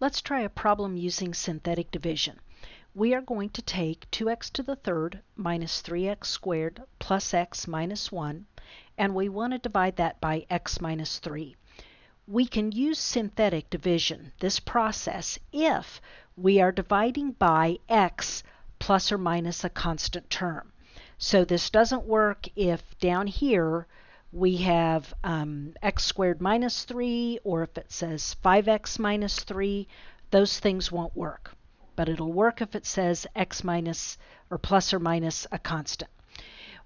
Let's try a problem using synthetic division. We are going to take 2x to the third minus 3x squared plus x minus 1, and we want to divide that by x minus 3. We can use synthetic division, this process, if we are dividing by x plus or minus a constant term. So this doesn't work if down here we have x squared minus 3, or if it says 5x minus 3, those things won't work. But it'll work if it says x minus or plus or minus a constant.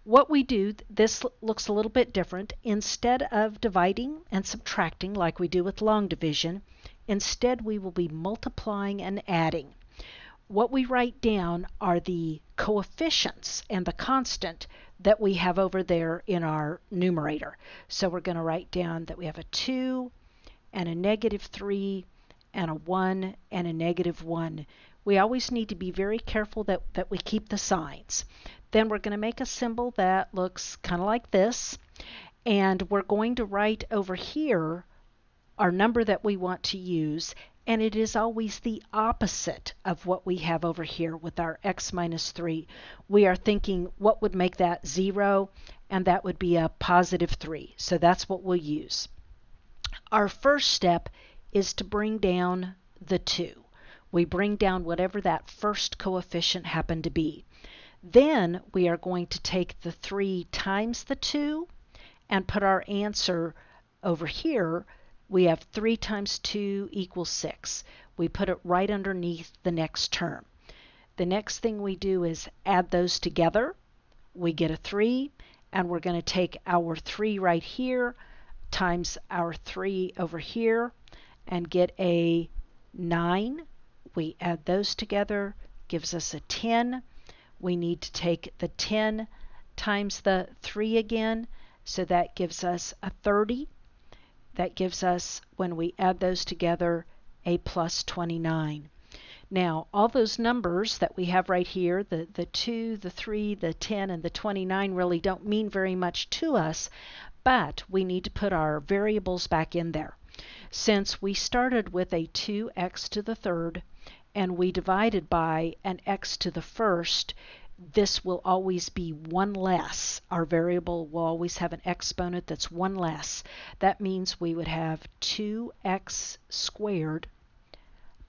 What we do, this looks a little bit different. Instead of dividing and subtracting like we do with long division, instead we will be multiplying and adding. What we write down are the coefficients and the constant that we have over there in our numerator. So we're going to write down that we have a 2 and a negative 3 and a 1 and a negative 1. We always need to be very careful that we keep the signs. Then we're going to make a symbol that looks kind of like this, and we're going to write over here our number that we want to use, and it is always the opposite of what we have over here with our x minus 3. We are thinking what would make that 0, and that would be a positive 3. So that's what we'll use. Our first step is to bring down the 2. We bring down whatever that first coefficient happened to be. Then we are going to take the 3 times the 2 and put our answer over here. We have 3 times 2 equals 6. We put it right underneath the next term. The next thing we do is add those together. We get a 3, and we're going to take our 3 right here times our 3 over here and get a 9. We add those together, gives us a 10. We need to take the 10 times the 3 again, so that gives us a 30. That gives us, when we add those together, a plus 29. Now, all those numbers that we have right here, the 2, the 3, the 10, and the 29 really don't mean very much to us, but we need to put our variables back in there. Since we started with a 2x to the third, and we divided by an x to the first, this will always be 1 less. Our variable will always have an exponent that's 1 less. That means we would have 2x squared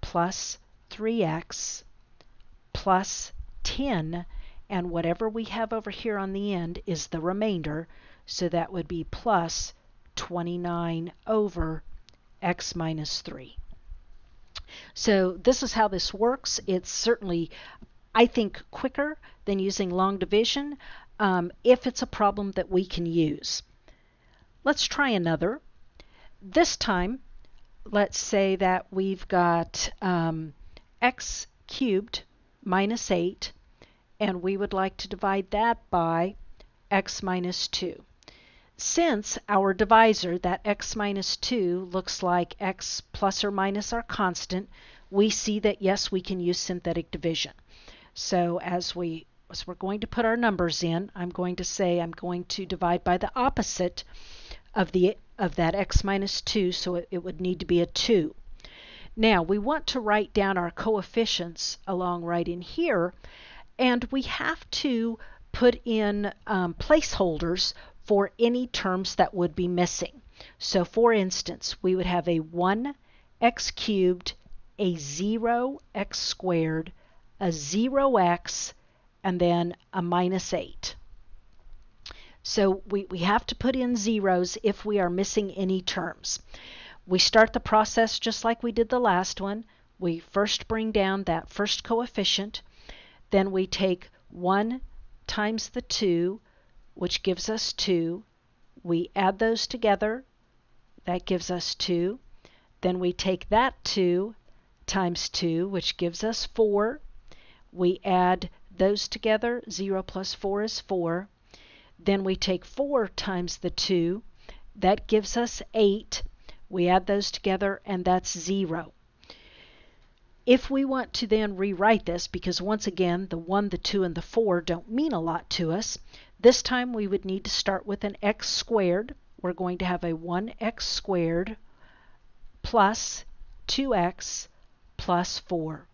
plus 3x plus 10, and whatever we have over here on the end is the remainder, so that would be plus 29 over x minus 3. So this is how this works. It's certainly, I think, quicker than using long division if it's a problem that we can use. Let's try another. This time, let's say that we've got x cubed minus 8, and we would like to divide that by x minus 2. Since our divisor, that x minus 2, looks like x plus or minus our constant, we see that yes, we can use synthetic division. So as we're going to put our numbers in, I'm going to say I'm going to divide by the opposite of that x minus 2, so it would need to be a 2. Now we want to write down our coefficients along right in here, and we have to put in placeholders for any terms that would be missing. So for instance, we would have a 1x cubed, a 0x squared, a 0x, and then a minus 8. So we have to put in zeros if we are missing any terms. We start the process just like we did the last one. We first bring down that first coefficient, then we take 1 times the 2, which gives us 2. We add those together. That gives us 2. Then we take that 2 times 2, which gives us 4. We add those together. 0 plus 4 is 4. Then we take 4 times the 2. That gives us 8. We add those together, and that's 0. If we want to then rewrite this, because once again, the 1, the 2, and the 4 don't mean a lot to us, this time we would need to start with an x squared. We're going to have a 1x squared plus 2x plus 4.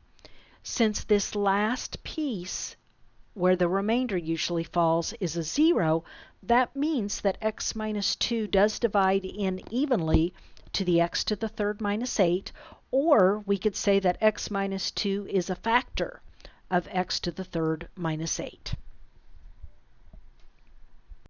Since this last piece, where the remainder usually falls, is a 0, that means that x minus 2 does divide in evenly to the x to the third minus 8, or we could say that x minus 2 is a factor of x to the third minus 8.